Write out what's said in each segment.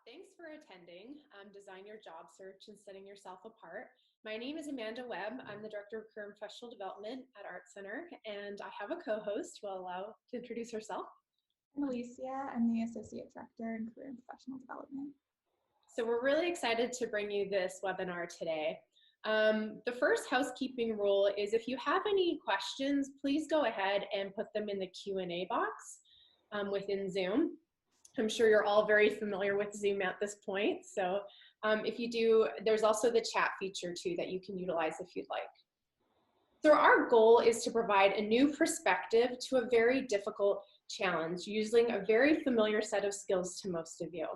Thanks for attending Design Your Job Search and Setting Yourself Apart. My name is Amanda Webb. I'm the Director of Career and Professional Development at Art Center, and I have a co-host who I'll allow to introduce herself. I'm Alicia. I'm the Associate Director in Career and Professional Development. So we're really excited to bring you this webinar today. The first housekeeping rule is if you have any questions, please go ahead and put them in the Q&A box within Zoom. I'm sure you're all very familiar with Zoom at this point. So if you do, there's also the chat feature too that you can utilize if you'd like. So our goal is to provide a new perspective to a very difficult challenge using a very familiar set of skills to most of you.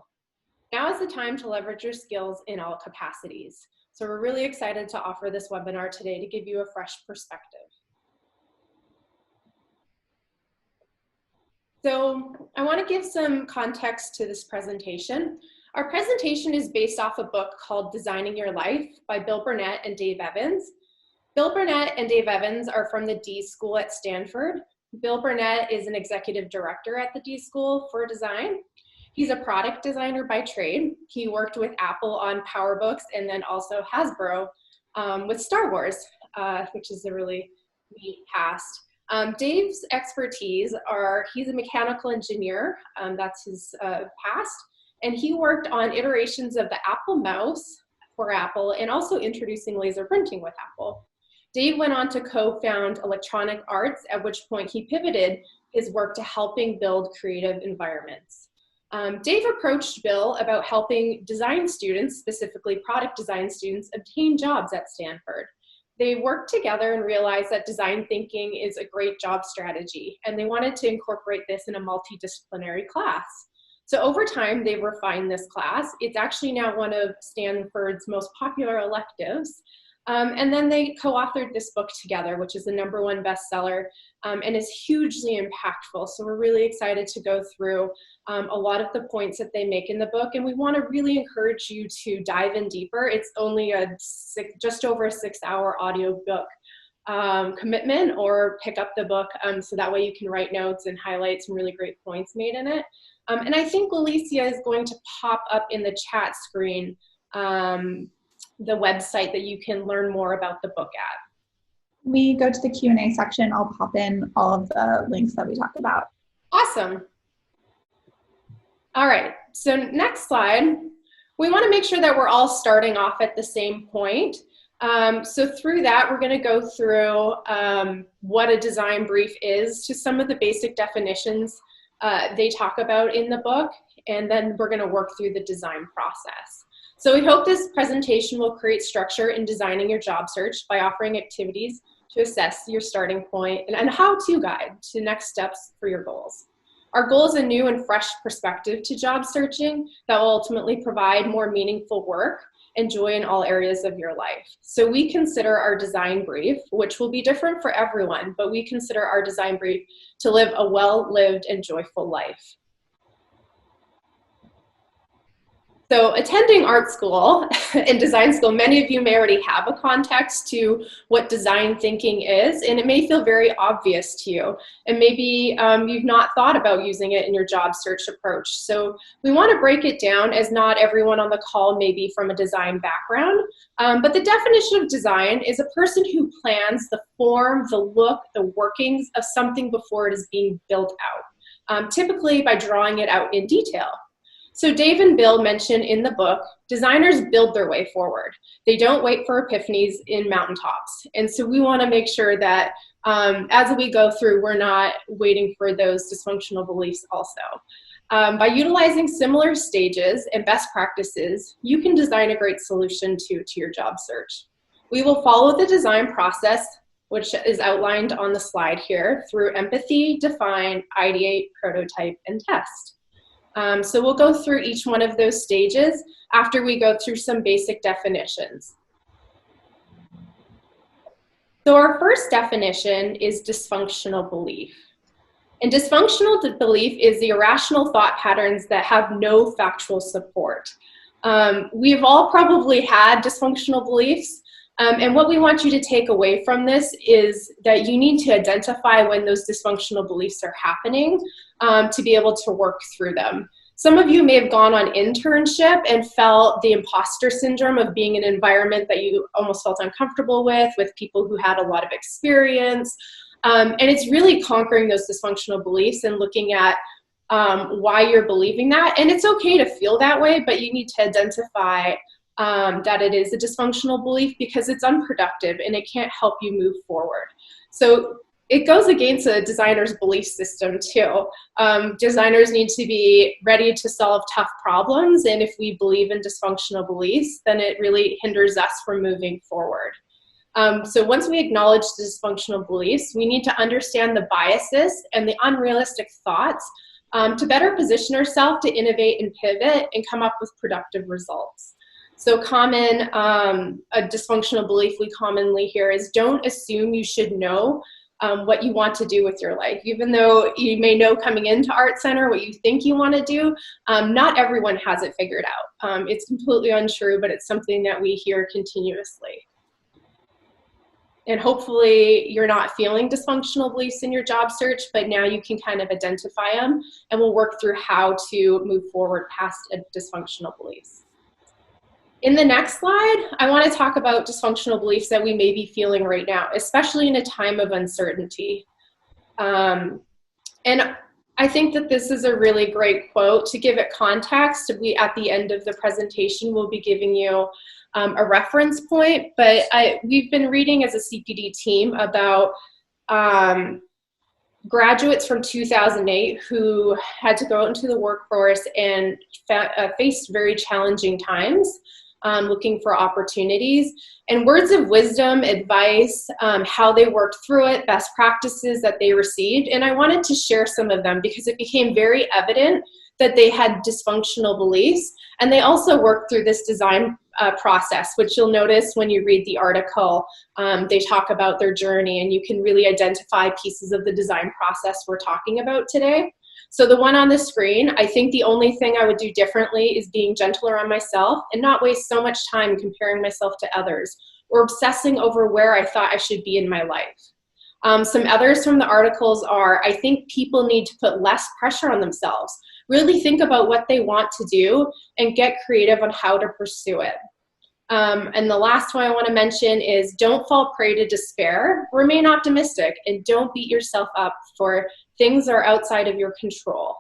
Now is the time to leverage your skills in all capacities. So we're really excited to offer this webinar today to give you a fresh perspective. So I want to give some context to this presentation. Our presentation is based off a book called Designing Your Life by Bill Burnett and Dave Evans. Bill Burnett and Dave Evans are from the D School at Stanford. Bill Burnett is an executive director at the D School for Design. He's a product designer by trade. He worked with Apple on PowerBooks and then also Hasbro with Star Wars, which is a really neat past. Dave's expertise are, he's a mechanical engineer, that's his past, and he worked on iterations of the Apple mouse for Apple and also introducing laser printing with Apple. Dave went on to co-found Electronic Arts, at which point he pivoted his work to helping build creative environments. Dave approached Bill about helping design students, specifically product design students, obtain jobs at Stanford. They worked together and realized that design thinking is a great job strategy, and they wanted to incorporate this in a multidisciplinary class. So over time, they refined this class. It's actually now one of Stanford's most popular electives. And then they co-authored this book together, which is the #1 bestseller and is hugely impactful. So we're really excited to go through a lot of the points that they make in the book, and we want to really encourage you to dive in deeper. It's only just over a 6-hour audiobook commitment, or pick up the book so that way you can write notes and highlight some really great points made in it. And I think Alicia is going to pop up in the chat screen the website that you can learn more about the book at. We go to the Q&A section. I'll pop in all of the links that we talked about. Awesome. All right, so next slide. We want to make sure that we're all starting off at the same point. So through that, we're going to go through what a design brief is, to some of the basic definitions they talk about in the book, and then we're going to work through the design process. So we hope this presentation will create structure in designing your job search by offering activities to assess your starting point and a how-to guide to next steps for your goals. Our goal is a new and fresh perspective to job searching that will ultimately provide more meaningful work and joy in all areas of your life. So we consider our design brief, which will be different for everyone, but we consider our design brief to live a well-lived and joyful life. So attending art school and design school, many of you may already have a context to what design thinking is, and it may feel very obvious to you. And maybe you've not thought about using it in your job search approach. So we want to break it down, as not everyone on the call may be from a design background. But the definition of design is a person who plans the form, the look, the workings of something before it is being built out, typically by drawing it out in detail. So Dave and Bill mention in the book, designers build their way forward. They don't wait for epiphanies in mountaintops. And so we want to make sure that as we go through, we're not waiting for those dysfunctional beliefs also. By utilizing similar stages and best practices, you can design a great solution to your job search. We will follow the design process, which is outlined on the slide here, through empathy, define, ideate, prototype, and test. So we'll go through each one of those stages after we go through some basic definitions. So our first definition is dysfunctional belief. And dysfunctional belief is the irrational thought patterns that have no factual support. We've all probably had dysfunctional beliefs. And what we want you to take away from this is that you need to identify when those dysfunctional beliefs are happening to be able to work through them. Some of you may have gone on internship and felt the imposter syndrome of being in an environment that you almost felt uncomfortable with people who had a lot of experience. And it's really conquering those dysfunctional beliefs and looking at why you're believing that. And it's okay to feel that way, but you need to identify that it is a dysfunctional belief because it's unproductive and it can't help you move forward. So it goes against a designer's belief system too. Designers need to be ready to solve tough problems, and if we believe in dysfunctional beliefs, then it really hinders us from moving forward. So once we acknowledge the dysfunctional beliefs, we need to understand the biases and the unrealistic thoughts to better position ourselves to innovate and pivot and come up with productive results. So a dysfunctional belief we commonly hear is don't assume you should know what you want to do with your life. Even though you may know coming into Art Center what you think you want to do, not everyone has it figured out. It's completely untrue, but it's something that we hear continuously. And hopefully you're not feeling dysfunctional beliefs in your job search, but now you can kind of identify them, and we'll work through how to move forward past dysfunctional beliefs. In the next slide, I want to talk about dysfunctional beliefs that we may be feeling right now, especially in a time of uncertainty. And I think that this is a really great quote. To give it context, at the end of the presentation, we'll be giving you a reference point, but we've been reading as a CPD team about graduates from 2008 who had to go out into the workforce and faced very challenging times. Looking for opportunities, and words of wisdom, advice, how they worked through it, best practices that they received. And I wanted to share some of them because it became very evident that they had dysfunctional beliefs, and they also worked through this design process, which you'll notice when you read the article. They talk about their journey, and you can really identify pieces of the design process we're talking about today. So the one on the screen, I think the only thing I would do differently is being gentler on myself and not waste so much time comparing myself to others or obsessing over where I thought I should be in my life. Some others from the articles are, I think people need to put less pressure on themselves, really think about what they want to do and get creative on how to pursue it. And the last one I want to mention is don't fall prey to despair, remain optimistic, and don't beat yourself up for things that are outside of your control.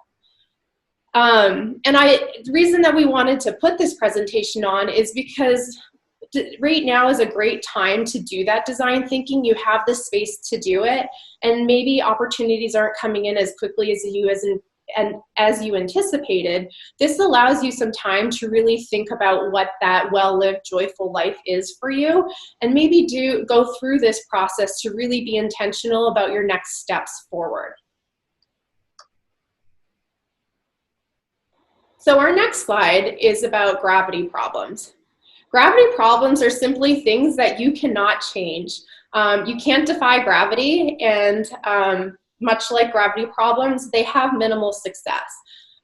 The reason that we wanted to put this presentation on is because right now is a great time to do that design thinking. You have the space to do it, and maybe opportunities aren't coming in as quickly as you anticipated. This allows you some time to really think about what that well-lived, joyful life is for you, and maybe go through this process to really be intentional about your next steps forward. So our next slide is about gravity problems. Gravity problems are simply things that you cannot change. You can't defy gravity, and much like gravity problems, they have minimal success.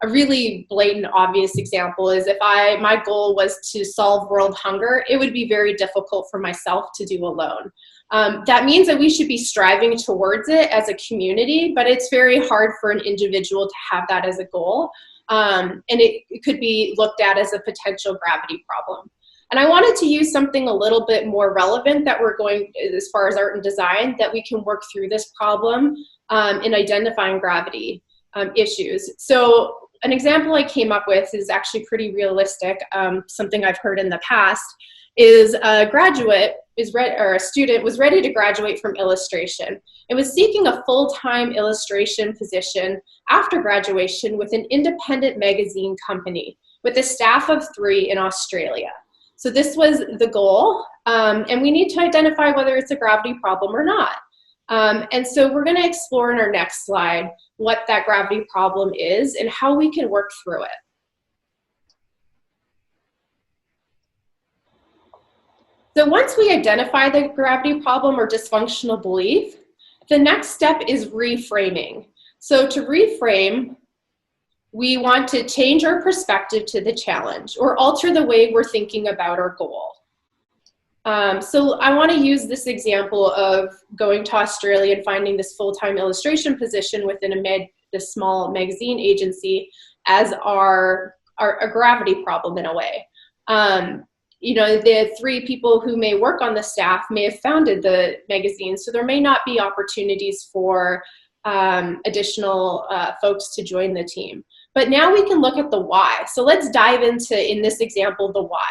A really blatant, obvious example is if my goal was to solve world hunger, it would be very difficult for myself to do alone. That means that we should be striving towards it as a community, but it's very hard for an individual to have that as a goal. And it could be looked at as a potential gravity problem. And I wanted to use something a little bit more relevant that we're going as far as art and design, that we can work through this problem in identifying gravity issues. So an example I came up with is actually pretty realistic. Something I've heard in the past is a student was ready to graduate from illustration and was seeking a full-time illustration position after graduation with an independent magazine company with a staff of 3 in Australia. So this was the goal, and we need to identify whether it's a gravity problem or not. And so we're going to explore in our next slide what that gravity problem is and how we can work through it. So once we identify the gravity problem or dysfunctional belief, the next step is reframing. So to reframe, we want to change our perspective to the challenge or alter the way we're thinking about our goal. So I want to use this example of going to Australia and finding this full-time illustration position within a small magazine agency as our gravity problem in a way. You know, the 3 people who may work on the staff may have founded the magazine, so there may not be opportunities for additional folks to join the team. But now we can look at the why. So let's dive into, in this example, the why.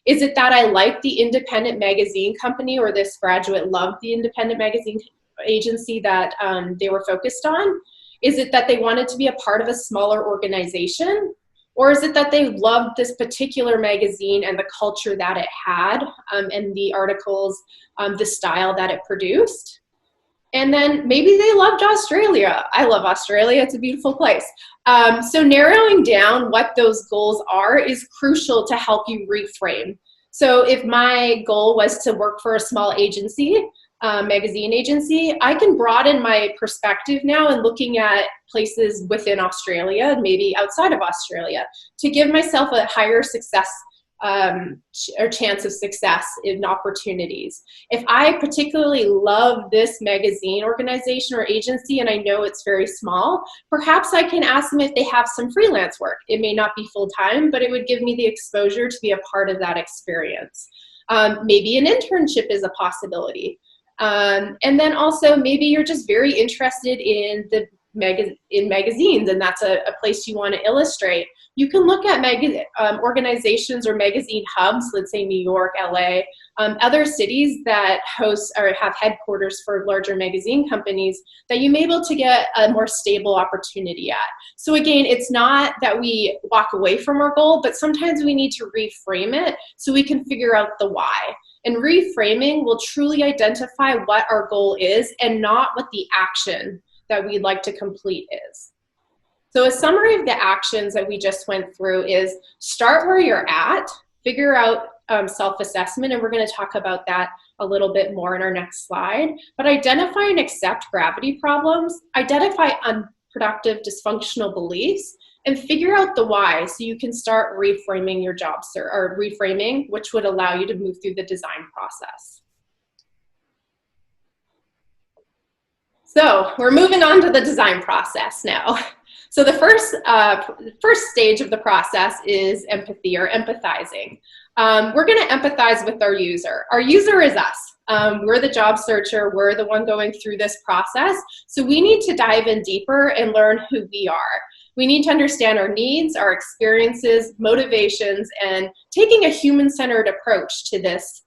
Is it that I like the independent magazine company, or this graduate loved the independent magazine agency that they were focused on? Is it that they wanted to be a part of a smaller organization? Or is it that they loved this particular magazine and the culture that it had, and the articles, the style that it produced? And then maybe they loved Australia. I love Australia, it's a beautiful place. So narrowing down what those goals are is crucial to help you reframe. So if my goal was to work for a small agency, magazine agency, I can broaden my perspective now and looking at places within Australia and maybe outside of Australia to give myself a higher success or chance of success in opportunities. If I particularly love this magazine organization or agency and I know it's very small, perhaps I can ask them if they have some freelance work. It may not be full-time, but it would give me the exposure to be a part of that experience. Maybe an internship is a possibility. And then also maybe you're just very interested in the magazines, and that's a place you want to illustrate. You can look at organizations or magazine hubs, let's say New York, LA, other cities that host or have headquarters for larger magazine companies that you may be able to get a more stable opportunity at. So again, it's not that we walk away from our goal, but sometimes we need to reframe it so we can figure out the why. And reframing will truly identify what our goal is and not what the action that we'd like to complete is. So a summary of the actions that we just went through is start where you're at, figure out self-assessment, and we're going to talk about that a little bit more in our next slide, but identify and accept gravity problems, identify unproductive dysfunctional beliefs, and figure out the why so you can start reframing your job search, or reframing, which would allow you to move through the design process. So we're moving on to the design process now. So the first stage of the process is empathy, or empathizing. We're going to empathize with our user. Our user is us. We're the job searcher. We're the one going through this process. So we need to dive in deeper and learn who we are. We need to understand our needs, our experiences, motivations, and taking a human-centered approach to this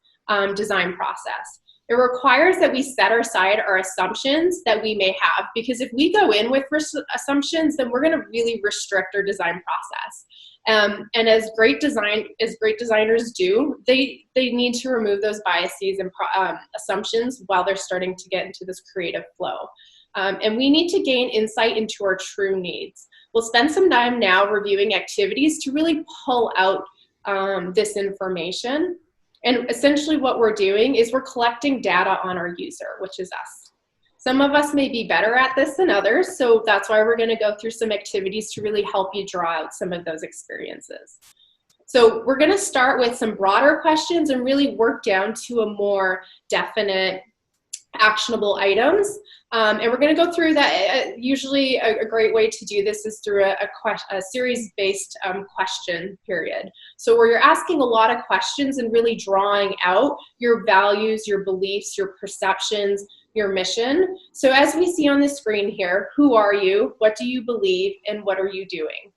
design process. It requires that we set aside our assumptions that we may have, because if we go in with assumptions, then we're going to really restrict our design process. And as great designers do, they need to remove those biases and assumptions while they're starting to get into this creative flow. And we need to gain insight into our true needs. We'll spend some time now reviewing activities to really pull out this information. And essentially what we're doing is we're collecting data on our user, which is us. Some of us may be better at this than others, so that's why we're going to go through some activities to really help you draw out some of those experiences. So we're going to start with some broader questions and really work down to a more definite, actionable items. And we're going to go through that. Usually a great way to do this is through a series-based question period. So where you're asking a lot of questions and really drawing out your values, your beliefs, your perceptions, your mission. So as we see on the screen here, who are you, what do you believe, and what are you doing?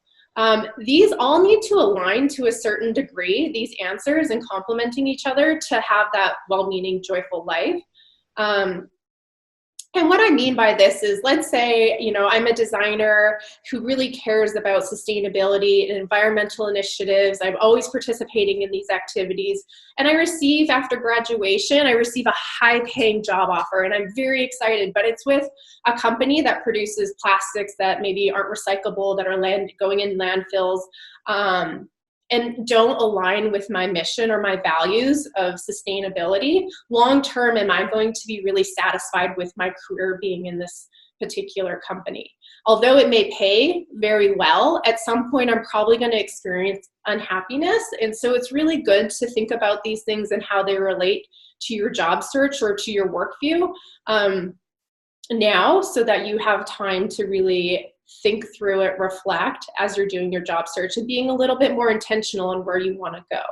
These all need to align to a certain degree, these answers, and complementing each other to have that well-meaning, joyful life. And what I mean by this is, let's say, you know, I'm a designer who really cares about sustainability and environmental initiatives. I'm always participating in these activities. And I receive, after graduation, I receive a high-paying job offer, and I'm very excited. But it's with a company that produces plastics that maybe aren't recyclable, that are going in landfills, and don't align with my mission or my values of sustainability. Long term, am I going to be really satisfied with my career being in this particular company? Although it may pay very well, at some point I'm probably going to experience unhappiness. And so it's really good to think about these things and how they relate to your job search or to your work view now, so that you have time to really think through it, reflect as you're doing your job search, and being a little bit more intentional on where you want to go.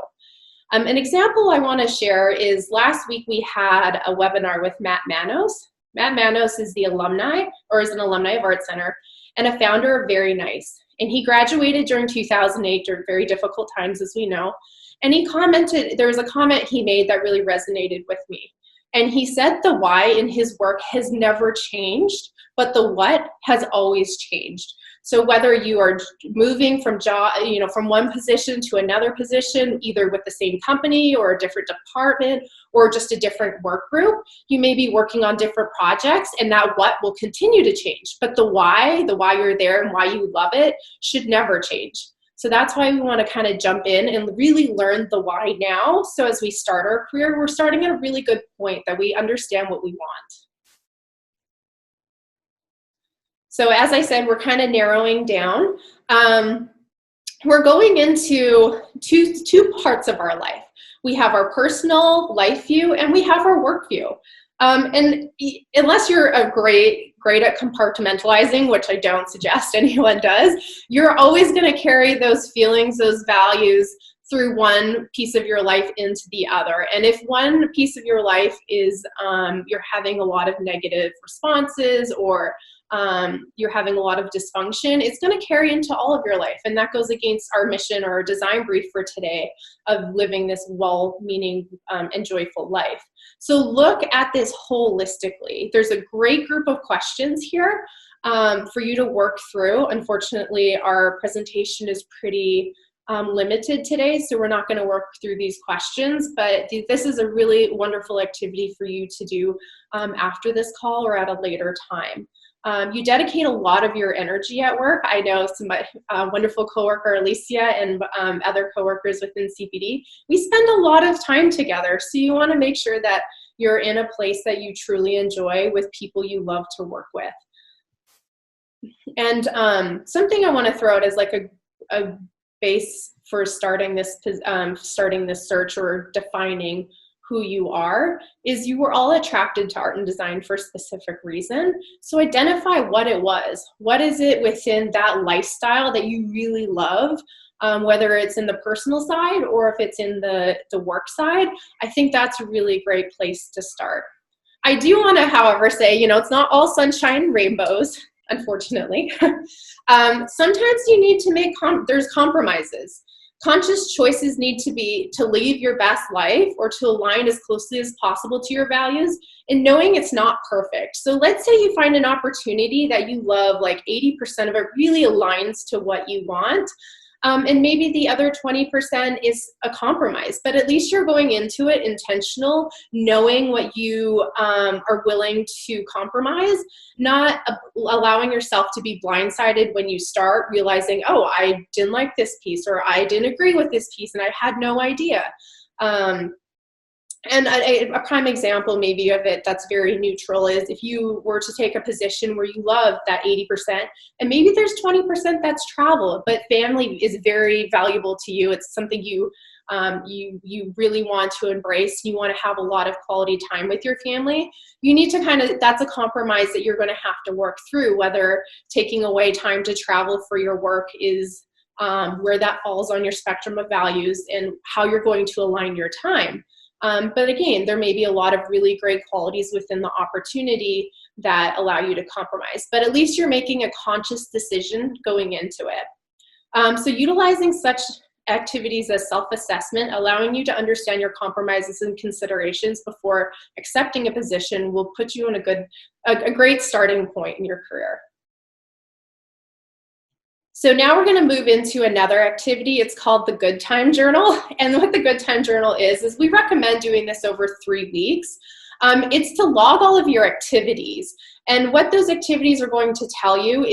An example I want to share is last week we had a webinar with Matt Manos. Matt Manos is an alumni of Art Center and a founder of Very Nice. And he graduated during 2008 during very difficult times, as we know. And he commented, there was a comment he made that really resonated with me. And he said the why in his work has never changed, but the what has always changed. So whether you are moving from from one position to another position, either with the same company or a different department or just a different work group, you may be working on different projects, and that what will continue to change. But the why you're there and why you love it should never change. So that's why we want to kind of jump in and really learn the why now. So as we start our career, we're starting at a really good point that we understand what we want. So as I said, we're kind of narrowing down. We're going into two parts of our life. We have our personal life view and we have our work view. And unless you're great at compartmentalizing, which I don't suggest anyone does, you're always going to carry those feelings, those values through one piece of your life into the other. And if one piece of your life is you're having a lot of negative responses or you're having a lot of dysfunction, it's going to carry into all of your life. And that goes against our mission or our design brief for today of living this well-meaning and joyful life. So look at this holistically. There's a great group of questions here for you to work through. Unfortunately, our presentation is pretty limited today, so we're not going to work through these questions, but this is a really wonderful activity for you to do after this call or at a later time. You dedicate a lot of your energy at work. I know some wonderful coworker Alicia and other coworkers within CPD. We spend a lot of time together, so you want to make sure that you're in a place that you truly enjoy with people you love to work with. And something I want to throw out is like a base for starting this search or defining who you are is you were all attracted to art and design for a specific reason. So identify what it was. What is it within that lifestyle that you really love, whether it's in the personal side or if it's in the work side? I think that's a really great place to start. I do want to, however, say, it's not all sunshine and rainbows, unfortunately. Sometimes you need to make, there's compromises. Conscious choices need to be to live your best life or to align as closely as possible to your values, and knowing it's not perfect. So let's say you find an opportunity that you love, like 80% of it really aligns to what you want. And maybe the other 20% is a compromise, but at least you're going into it intentional, knowing what you are willing to compromise, not allowing yourself to be blindsided when you start realizing, oh, I didn't like this piece, or I didn't agree with this piece, and I had no idea. And a prime example maybe of it that's very neutral is if you were to take a position where you love that 80%, and maybe there's 20% that's travel, but family is very valuable to you. It's something you really want to embrace. You want to have a lot of quality time with your family. You need to that's a compromise that you're going to have to work through, whether taking away time to travel for your work is where that falls on your spectrum of values and how you're going to align your time. But again, there may be a lot of really great qualities within the opportunity that allow you to compromise. But at least you're making a conscious decision going into it. So utilizing such activities as self-assessment, allowing you to understand your compromises and considerations before accepting a position will put you in a great starting point in your career. So now we're going to move into another activity. It's called the Good Time Journal. And what the Good Time Journal is we recommend doing this over 3 weeks. It's to log all of your activities. And what those activities are going to tell you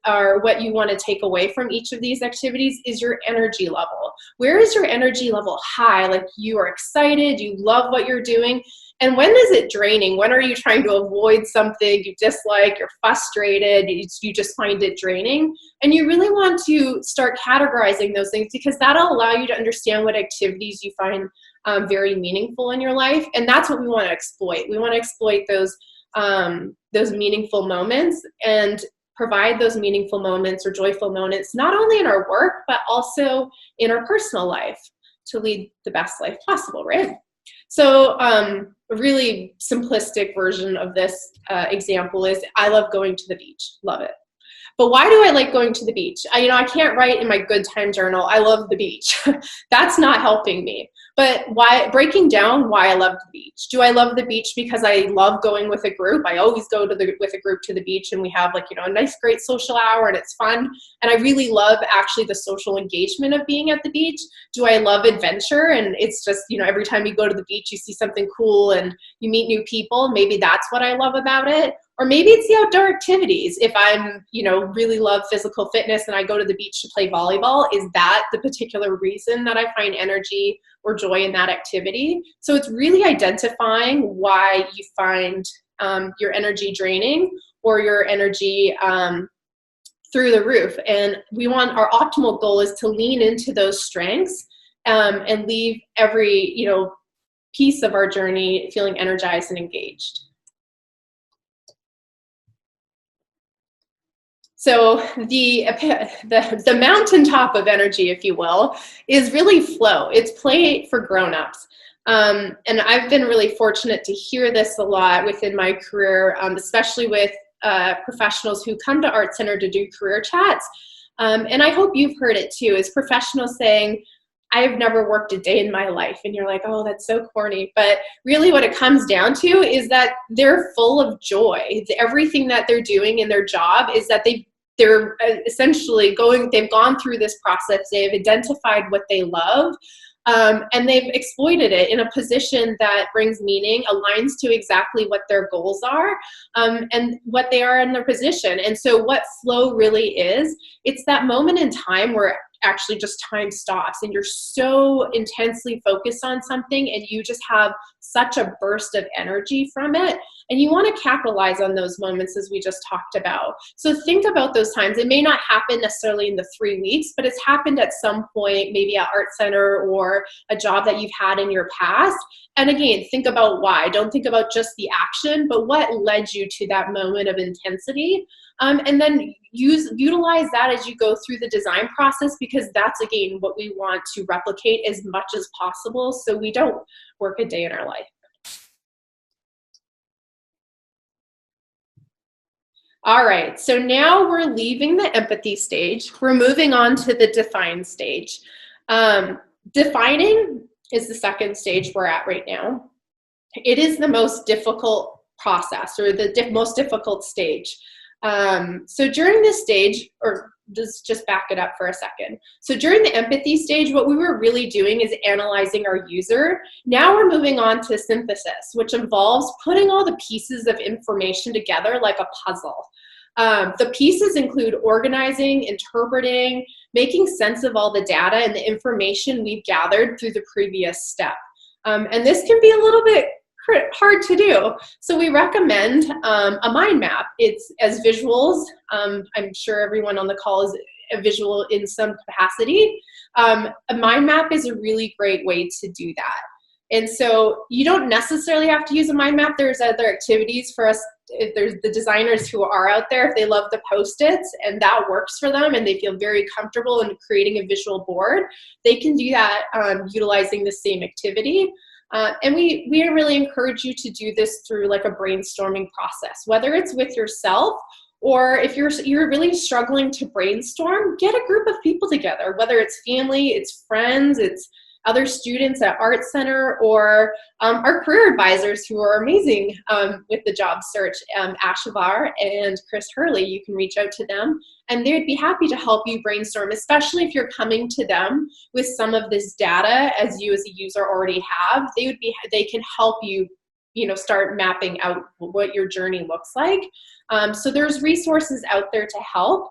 or what you want to take away from each of these activities is your energy level. Where is your energy level high? Like you are excited, you love what you're doing. And when is it draining? When are you trying to avoid something you dislike, you're frustrated, you just find it draining? And you really want to start categorizing those things because that'll allow you to understand what activities you find very meaningful in your life. And that's what we want to exploit. We want to exploit those meaningful moments. And provide those meaningful moments or joyful moments, not only in our work, but also in our personal life to lead the best life possible, right? So a really simplistic version of this example is I love going to the beach, love it. But why do I like going to the beach? I can't write in my good time journal, I love the beach. That's not helping me. But breaking down why I love the beach. Do I love the beach because I love going with a group? I always go with a group to the beach, and we have a nice, great social hour, and it's fun. And I really love actually the social engagement of being at the beach. Do I love adventure? And it's just, every time you go to the beach, you see something cool and you meet new people. Maybe that's what I love about it. Or maybe it's the outdoor activities. If I'm, really love physical fitness and I go to the beach to play volleyball, is that the particular reason that I find energy or joy in that activity? So it's really identifying why you find your energy draining or your energy through the roof. And our optimal goal is to lean into those strengths and leave every, piece of our journey feeling energized and engaged. So the mountaintop of energy, if you will, is really flow. It's play for grown-ups. And I've been really fortunate to hear this a lot within my career, especially with professionals who come to Art Center to do career chats. And I hope you've heard it too, is professionals saying, I've never worked a day in my life. And you're like, oh, that's so corny. But really what it comes down to is that they're full of joy. Everything that they're doing in their job is that they're essentially they've gone through this process, they've identified what they love, and they've exploited it in a position that brings meaning, aligns to exactly what their goals are, and what they are in their position. And so what flow really is, it's that moment in time where actually just time stops and you're so intensely focused on something and you just have such a burst of energy from it. And you want to capitalize on those moments, as we just talked about. So think about those times. It may not happen necessarily in the 3 weeks, but it's happened at some point, maybe at Art Center or a job that you've had in your past. And again, think about why. Don't think about just the action, but what led you to that moment of intensity. And then utilize that as you go through the design process, because that's, again, what we want to replicate as much as possible so we don't work a day in our life. All right, so now we're leaving the empathy stage. We're moving on to the define stage. Defining is the second stage we're at right now. It is the most difficult process, or the most difficult stage. So during this stage, or just back it up for a second. So during the empathy stage, what we were really doing is analyzing our user. Now we're moving on to synthesis, which involves putting all the pieces of information together like a puzzle. The pieces include organizing, interpreting, making sense of all the data and the information we've gathered through the previous step. And this can be a little bit hard to do. So we recommend a mind map. It's as visuals. I'm sure everyone on the call is a visual in some capacity. A mind map is a really great way to do that. And so you don't necessarily have to use a mind map. There's other activities for us. If there's the designers who are out there, if they love the Post-its and that works for them and they feel very comfortable in creating a visual board, they can do that utilizing the same activity. And we really encourage you to do this through like a brainstorming process, whether it's with yourself or if you're really struggling to brainstorm, get a group of people together, whether it's family, it's friends, it's other students at Art Center, or our career advisors who are amazing with the job search, Ashavar and Chris Hurley. You can reach out to them and they'd be happy to help you brainstorm, especially if you're coming to them with some of this data as you as a user already have. They can help you, start mapping out what your journey looks like. So there's resources out there to help.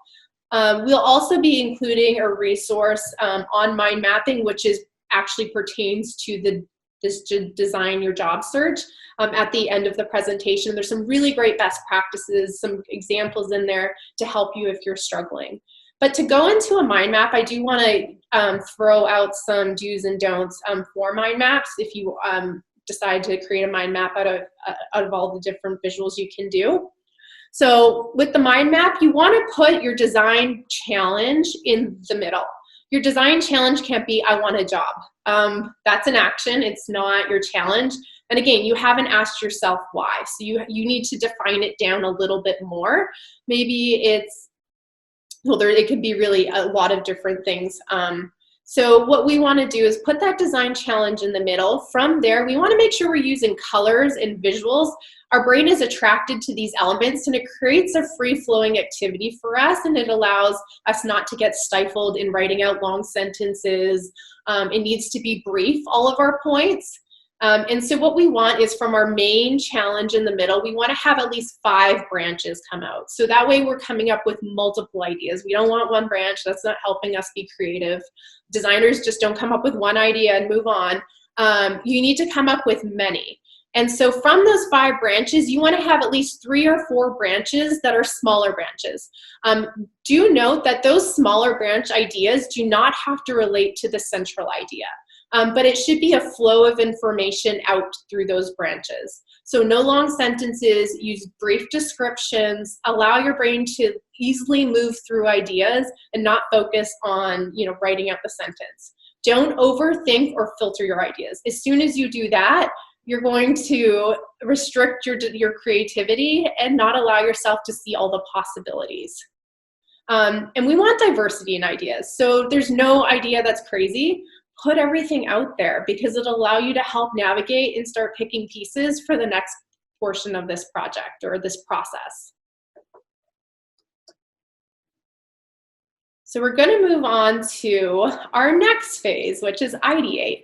We'll also be including a resource on mind mapping, which actually pertains to this design your job search at the end of the presentation. There's some really great best practices, some examples in there to help you if you're struggling. But to go into a mind map, I do want to throw out some do's and don'ts for mind maps if you decide to create a mind map out of all the different visuals you can do. So with the mind map, you want to put your design challenge in the middle. Your design challenge can't be, I want a job. That's an action. It's not your challenge. And again, you haven't asked yourself why. So you need to define it down a little bit more. Maybe it's, well, it could be really a lot of different things. So what we want to do is put that design challenge in the middle. From there, we want to make sure we're using colors and visuals. Our brain is attracted to these elements, and it creates a free-flowing activity for us, and it allows us not to get stifled in writing out long sentences. It needs to be brief, all of our points. And so what we want is, from our main challenge in the middle, we want to have at least 5 branches come out. So that way we're coming up with multiple ideas. We don't want one branch. That's not helping us be creative. Designers just don't come up with one idea and move on. You need to come up with many. And so from those 5 branches, you want to have at least 3 or 4 branches that are smaller branches. Do note that those smaller branch ideas do not have to relate to the central idea. But it should be a flow of information out through those branches. So no long sentences, use brief descriptions, allow your brain to easily move through ideas and not focus on, writing out the sentence. Don't overthink or filter your ideas. As soon as you do that, you're going to restrict your creativity and not allow yourself to see all the possibilities. And we want diversity in ideas. So there's no idea that's crazy. Put everything out there, because it'll allow you to help navigate and start picking pieces for the next portion of this project or this process. So we're going to move on to our next phase, which is ideate.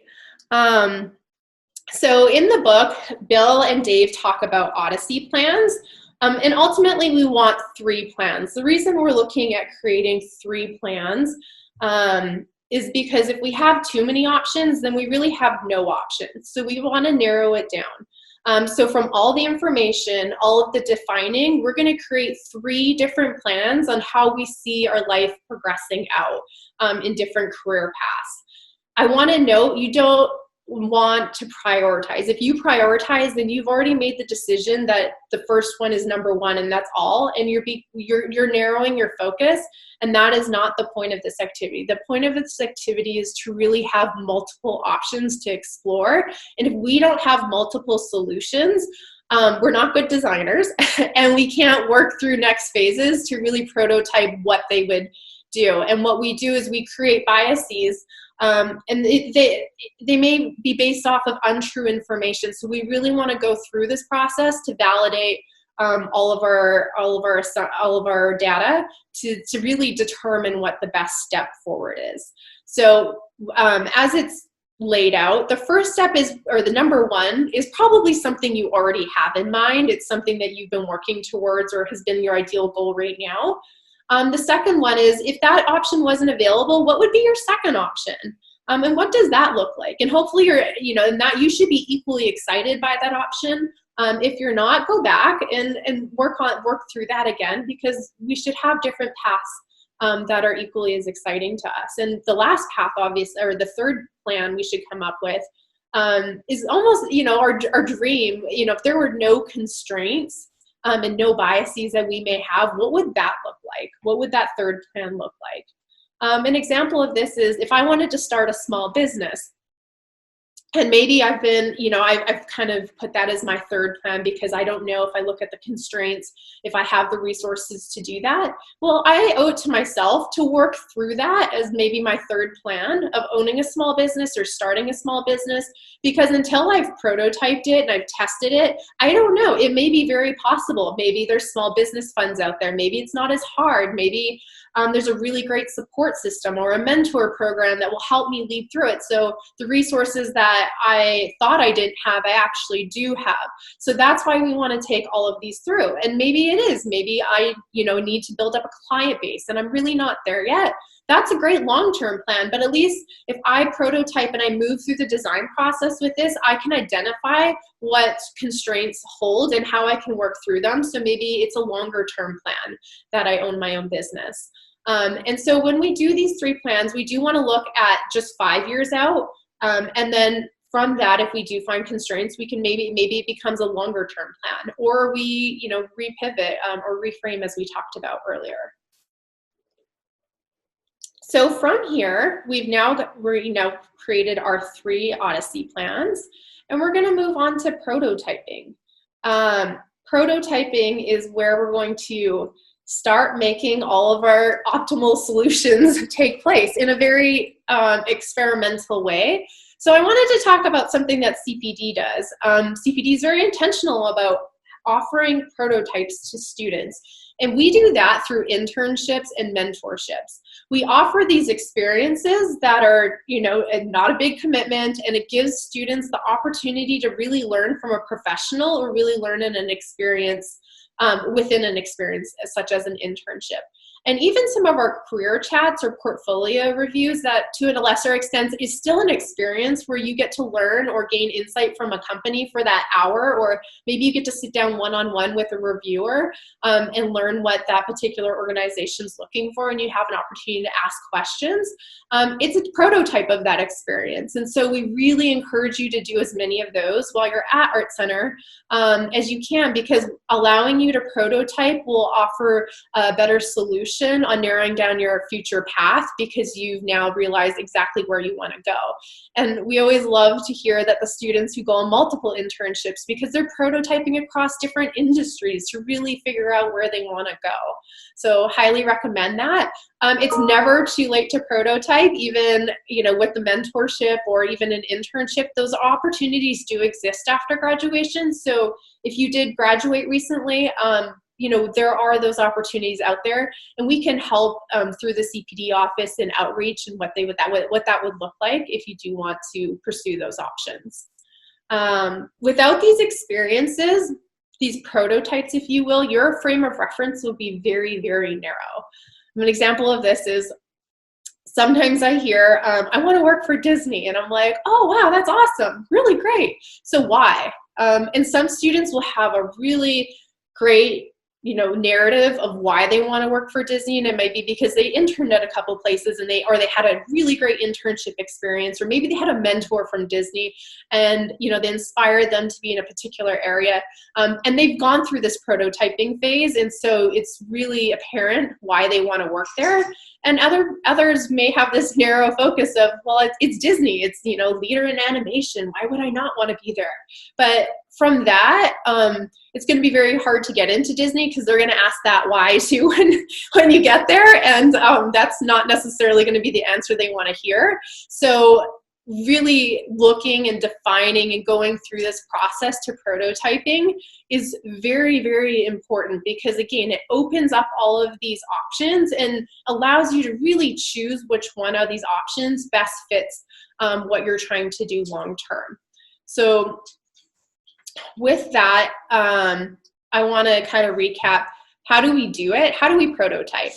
So in the book, Bill and Dave talk about Odyssey plans. And ultimately, we want 3 plans. The reason we're looking at creating 3 plans is because if we have too many options, then we really have no options. So we want to narrow it down. So from all the information, all of the defining, we're going to create 3 different plans on how we see our life progressing out in different career paths. I want to note, you don't want to prioritize. If you prioritize, then you've already made the decision that the first one is number 1 and that's all, and you're narrowing your focus, and that is not the point of this activity. The point of this activity is to really have multiple options to explore, and if we don't have multiple solutions, we're not good designers and we can't work through next phases to really prototype what they would do. And what we do is we create biases, and they may be based off of untrue information. So we really want to go through this process to validate all of our data to really determine what the best step forward is. So as it's laid out, the first step is, or the number 1 is probably something you already have in mind. It's something that you've been working towards or has been your ideal goal right now. The second one is, if that option wasn't available, what would be your second option? And what does that look like? And hopefully and that you should be equally excited by that option. If you're not, go back and work through that again, because we should have different paths that are equally as exciting to us. And the last path, obviously, or the third plan we should come up with is almost, our dream. If there were no constraints, and no biases that we may have, what would that look like? What would that third plan look like? An example of this is, if I wanted to start a small business, and maybe I've been, I've kind of put that as my third plan because I don't know if I look at the constraints, if I have the resources to do that. Well, I owe it to myself to work through that as maybe my third plan of owning a small business or starting a small business, because until I've prototyped it and I've tested it, I don't know. It may be very possible. Maybe there's small business funds out there. Maybe it's not as hard. Maybe there's a really great support system or a mentor program that will help me lead through it. So the resources that I thought I didn't have, I actually do have. So that's why we want to take all of these through. And maybe it is, maybe I, need to build up a client base and I'm really not there yet. That's a great long-term plan, but at least if I prototype and I move through the design process with this, I can identify what constraints hold and how I can work through them. So maybe it's a longer-term plan that I own my own business. And so when we do these 3 plans, we do want to look at just 5 years out. And then from that, if we do find constraints, we can maybe it becomes a longer term plan, or we, you know, repivot or reframe as we talked about earlier. So from here, we've now created our 3 Odyssey plans, and we're going to move on to prototyping. Prototyping is where we're going to start making all of our optimal solutions take place in a very experimental way. So I wanted to talk about something that CPD does. CPD is very intentional about offering prototypes to students, and we do that through internships and mentorships. We offer these experiences that are, you know, not a big commitment, and it gives students the opportunity to really learn from a professional or really learn in an experience within an experience, such as an internship. And even some of our career chats or portfolio reviews, that to a lesser extent is still an experience where you get to learn or gain insight from a company for that hour, or maybe you get to sit down one-on-one with a reviewer and learn what that particular organization is looking for, and you have an opportunity to ask questions. It's a prototype of that experience. And so we really encourage you to do as many of those while you're at Art Center as you can, because allowing you to prototype will offer a better solution on narrowing down your future path, because you've now realized exactly where you want to go. And we always love to hear that the students who go on multiple internships, because they're prototyping across different industries to really figure out where they want to go. So highly recommend that. It's never too late to prototype, even, you know, with the mentorship or even an internship. Those opportunities do exist after graduation. So if you did graduate recently, you know, there are those opportunities out there, and we can help through the CPD office and outreach and what that would look like if you do want to pursue those options. Without these experiences, these prototypes, if you will, your frame of reference will be very, very narrow. An example of this is sometimes I hear, I want to work for Disney, and I'm like, oh, wow, that's awesome, really great. So why? And some students will have a really great, you know, narrative of why they want to work for Disney, and it might be because they interned at a couple places and they had a really great internship experience, or maybe they had a mentor from Disney and, you know, they inspired them to be in a particular area, and they've gone through this prototyping phase, and so it's really apparent why they want to work there. And others may have this narrow focus of, well, it's Disney, it's, you know, leader in animation, why would I not want to be there? But from that, it's going to be very hard to get into Disney, because they're going to ask that why too when you get there, and that's not necessarily going to be the answer they want to hear. So really looking and defining and going through this process to prototyping is very, very important, because again, it opens up all of these options and allows you to really choose which one of these options best fits what you're trying to do long term. So with that, I want to kind of recap, how do we do it? How do we prototype?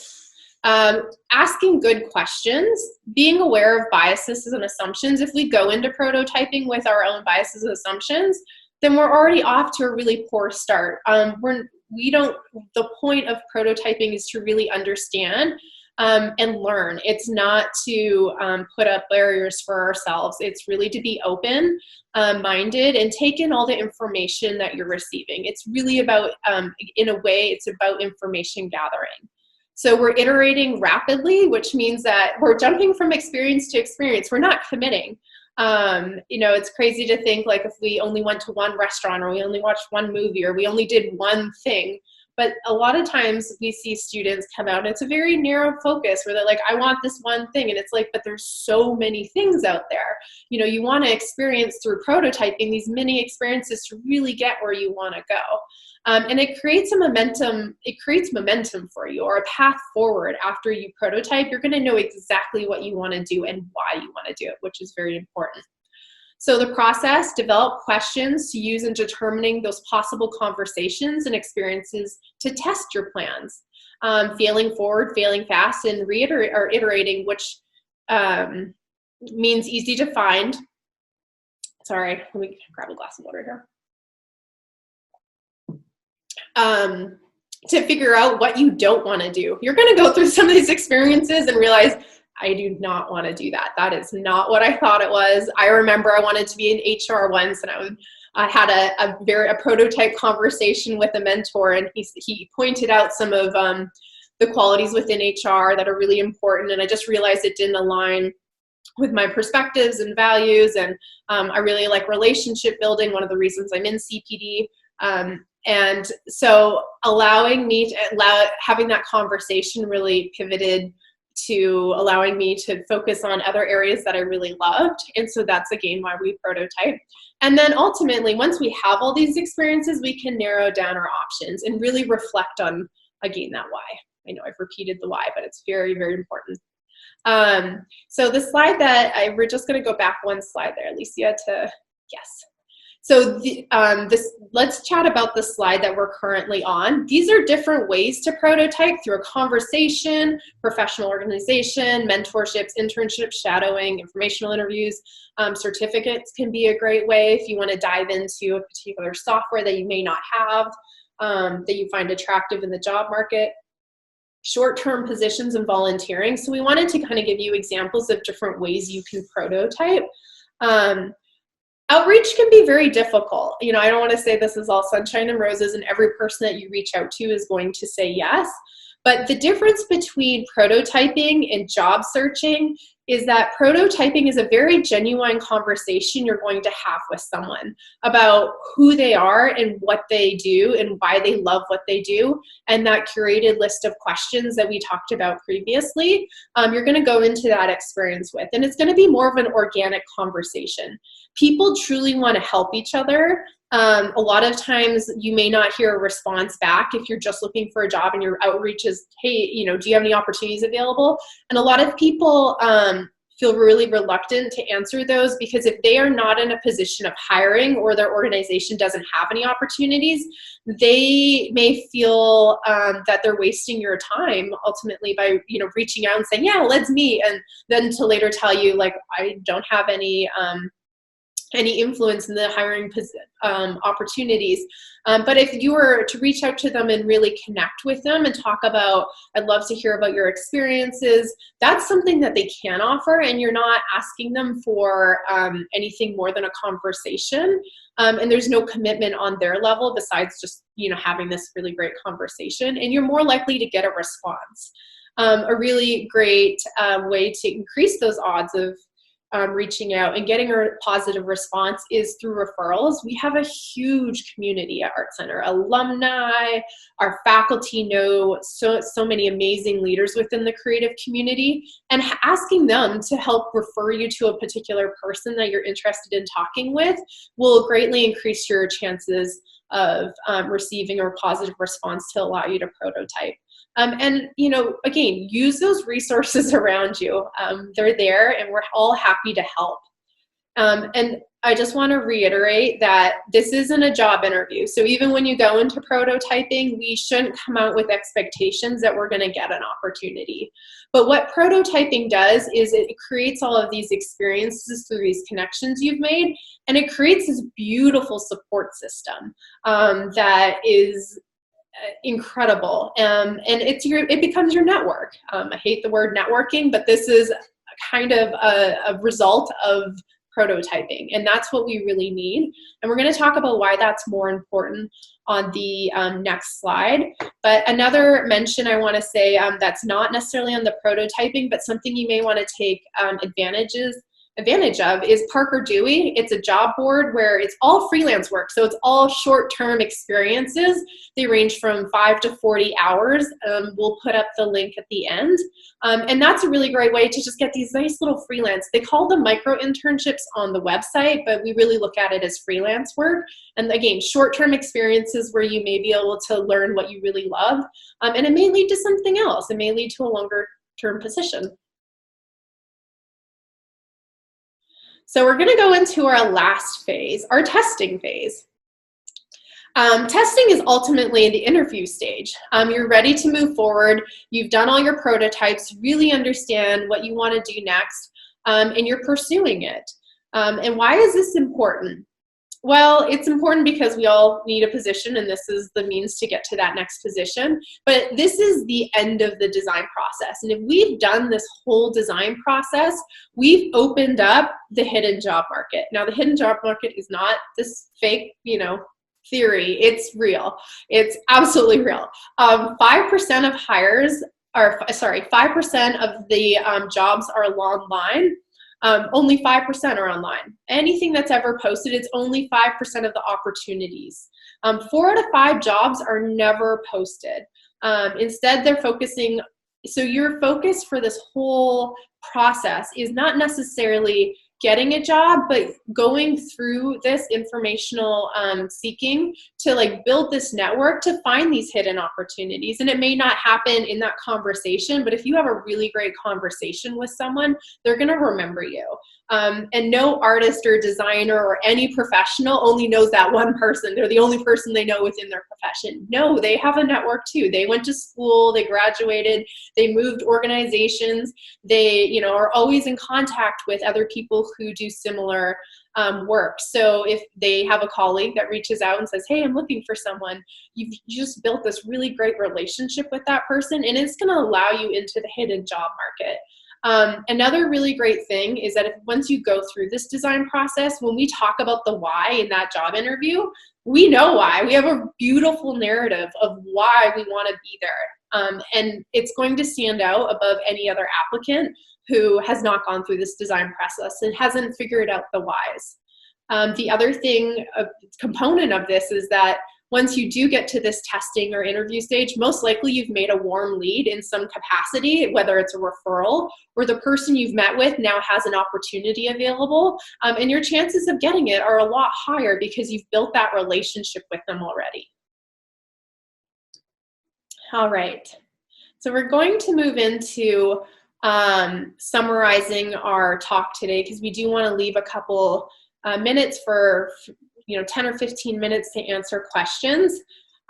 Asking good questions, being aware of biases and assumptions. If we go into prototyping with our own biases and assumptions, then we're already off to a really poor start. The point of prototyping is to really understand and learn. It's not to put up barriers for ourselves. It's really to be open minded and take in all the information that you're receiving. It's really about, in a way, it's about information gathering. So we're iterating rapidly, which means that we're jumping from experience to experience. We're not committing. You know, it's crazy to think like if we only went to one restaurant, or we only watched one movie, or we only did one thing. But a lot of times we see students come out and it's a very narrow focus where they're like, I want this one thing. And it's like, but there's so many things out there. You know, you want to experience through prototyping these many experiences to really get where you want to go. And it creates a momentum. It creates momentum for you, or a path forward. After you prototype, you're going to know exactly what you want to do and why you want to do it, which is very important. So the process: develop questions to use in determining those possible conversations and experiences to test your plans. Failing forward, failing fast, and iterating, which means easy to find. Sorry, let me grab a glass of water here. To figure out what you don't want to do. You're going to go through some of these experiences and realize, I do not want to do that. That is not what I thought it was. I remember I wanted to be in HR once, and I had a prototype conversation with a mentor, and he pointed out some of the qualities within HR that are really important, and I just realized it didn't align with my perspectives and values. And I really like relationship building, one of the reasons I'm in CPD. And so having that conversation really pivoted to allowing me to focus on other areas that I really loved. And so that's again why we prototype. And then ultimately, once we have all these experiences, we can narrow down our options and really reflect on, again, that why. I know I've repeated the why, but it's very, very important. So the slide that we're just going to go back one slide there, Alicia, yes. So let's chat about the slide that we're currently on. These are different ways to prototype through a conversation, professional organization, mentorships, internships, shadowing, informational interviews. Certificates can be a great way if you want to dive into a particular software that you may not have, that you find attractive in the job market. Short-term positions and volunteering. So we wanted to kind of give you examples of different ways you can prototype. Outreach can be very difficult. You know, I don't want to say this is all sunshine and roses and every person that you reach out to is going to say yes. But the difference between prototyping and job searching is that prototyping is a very genuine conversation you're going to have with someone about who they are and what they do and why they love what they do. And that curated list of questions that we talked about previously, you're going to go into that experience with. And it's going to be more of an organic conversation. People truly want to help each other. A lot of times you may not hear a response back if you're just looking for a job and your outreach is, hey, you know, do you have any opportunities available? And a lot of people feel really reluctant to answer those because if they are not in a position of hiring or their organization doesn't have any opportunities, they may feel that they're wasting your time ultimately by, you know, reaching out and saying, yeah, let's meet, and then to later tell you, like, I don't have any influence in the hiring opportunities. But if you were to reach out to them and really connect with them and talk about, I'd love to hear about your experiences, that's something that they can offer, and you're not asking them for anything more than a conversation. And there's no commitment on their level besides just, you know, having this really great conversation, and you're more likely to get a response. A really great way to increase those odds of reaching out and getting a positive response is through referrals. We have a huge community at Art Center. Alumni, our faculty know so many amazing leaders within the creative community, and asking them to help refer you to a particular person that you're interested in talking with will greatly increase your chances of receiving a positive response to allow you to prototype. And, you know, again, use those resources around you. They're there, and we're all happy to help. And I just want to reiterate that this isn't a job interview. So even when you go into prototyping, we shouldn't come out with expectations that we're going to get an opportunity. But what prototyping does is it creates all of these experiences through these connections you've made, and it creates this beautiful support system that is incredible, and it becomes your network. I hate the word networking, but this is kind of a result of prototyping, and that's what we really need. And we're going to talk about why that's more important on the next slide. But another mention I want to say that's not necessarily on the prototyping, but something you may want to take advantage of is Parker Dewey. It's a job board where it's all freelance work. So it's all short-term experiences. They range from 5 to 40 hours. We'll put up the link at the end. And that's a really great way to just get these nice little freelance. They call them micro internships on the website, but we really look at it as freelance work. And again, short-term experiences where you may be able to learn what you really love. And it may lead to something else. It may lead to a longer-term position. So we're going to go into our last phase, our testing phase. Testing is ultimately the interview stage. You're ready to move forward. You've done all your prototypes, really understand what you want to do next, and you're pursuing it. And why is this important? Well, it's important because we all need a position, and this is the means to get to that next position. But this is the end of the design process. And if we've done this whole design process, we've opened up the hidden job market. Now, the hidden job market is not this fake, theory. It's real. It's absolutely real. 5% of hires are, 5% of the jobs are online. Only 5% are online. Anything that's ever posted, it's only 5% of the opportunities. 4 out of 5 jobs are never posted. Instead, they're focusing, so your focus for this whole process is not necessarily getting a job, but going through this informational seeking to like build this network to find these hidden opportunities. And it may not happen in that conversation, but if you have a really great conversation with someone, they're gonna remember you. And no artist or designer or any professional only knows that one person. They're the only person they know within their profession. No, they have a network too. They went to school, they graduated, they moved organizations, they are always in contact with other people who do similar work. So if they have a colleague that reaches out and says, hey, I'm looking for someone, you've just built this really great relationship with that person, and it's going to allow you into the hidden job market. Another really great thing is that once you go through this design process, when we talk about the why in that job interview, we know why. We have a beautiful narrative of why we want to be there. And it's going to stand out above any other applicant who has not gone through this design process and hasn't figured out the whys. The other thing, a component of this is that once you do get to this testing or interview stage, most likely you've made a warm lead in some capacity, whether it's a referral or the person you've met with now has an opportunity available, and your chances of getting it are a lot higher because you've built that relationship with them already. All right, so we're going to move into summarizing our talk today because we do want to leave a couple minutes for 10 or 15 minutes to answer questions.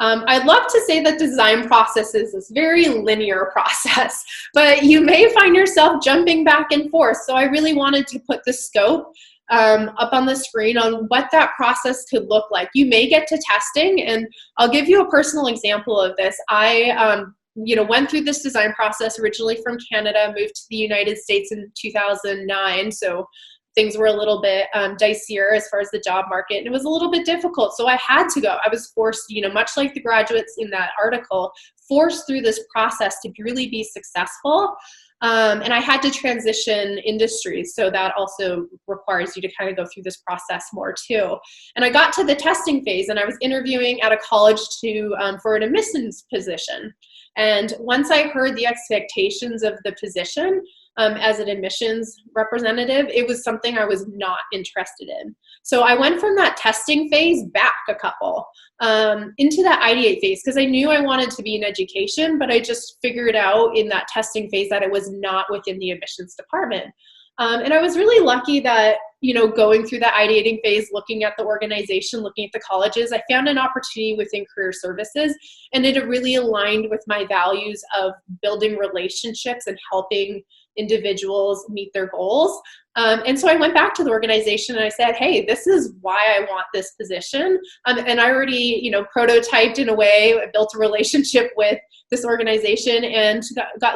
I'd love to say that design process is this very linear process, but you may find yourself jumping back and forth. So I really wanted to put the scope up on the screen on what that process could look like. You may get to testing, and I'll give you a personal example of this. I went through this design process originally from Canada, moved to the United States in 2009. So things were a little bit dicier as far as the job market, and it was a little bit difficult. So I had to go. I was forced, much like the graduates in that article, forced through this process to really be successful. And I had to transition industries, so that also requires you to kind of go through this process more too. And I got to the testing phase, and I was interviewing at a college for an admissions position. And once I heard the expectations of the position, as an admissions representative, it was something I was not interested in. So I went from that testing phase back a couple into that ideate phase because I knew I wanted to be in education, but I just figured out in that testing phase that it was not within the admissions department. And I was really lucky that, going through that ideating phase, looking at the organization, looking at the colleges, I found an opportunity within career services, and it really aligned with my values of building relationships and helping individuals meet their goals. And so I went back to the organization and I said, hey, this is why I want this position. And I already, prototyped in a way, I built a relationship with this organization and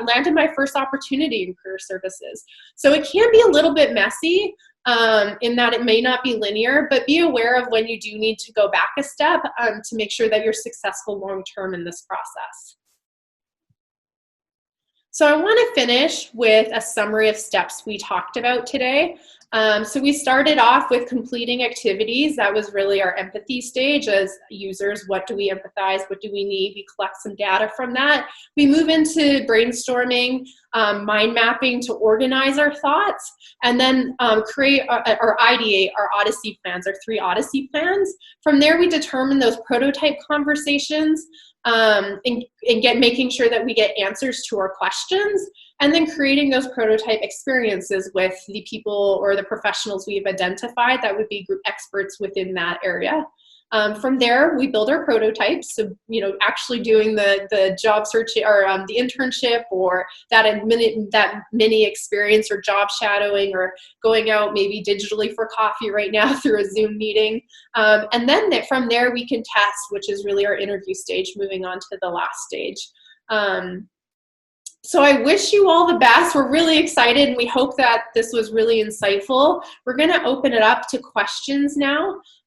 landed my first opportunity in career services. So it can be a little bit messy in that it may not be linear, but be aware of when you do need to go back a step to make sure that you're successful long-term in this process. So I want to finish with a summary of steps we talked about today. So we started off with completing activities. That was really our empathy stage as users. What do we empathize? What do we need? We collect some data from that. We move into brainstorming, mind mapping to organize our thoughts, and then create or ideate our Odyssey plans, our 3 Odyssey plans. From there, we determine those prototype conversations, and making sure that we get answers to our questions, and then creating those prototype experiences with the people or the professionals we've identified that would be group experts within that area. From there, we build our prototypes. So, actually doing the job search or the internship, or that mini experience, or job shadowing, or going out maybe digitally for coffee right now through a Zoom meeting. And then from there, we can test, which is really our interview stage, moving on to the last stage. So I wish you all the best. We're really excited, and we hope that this was really insightful. We're going to open it up to questions now.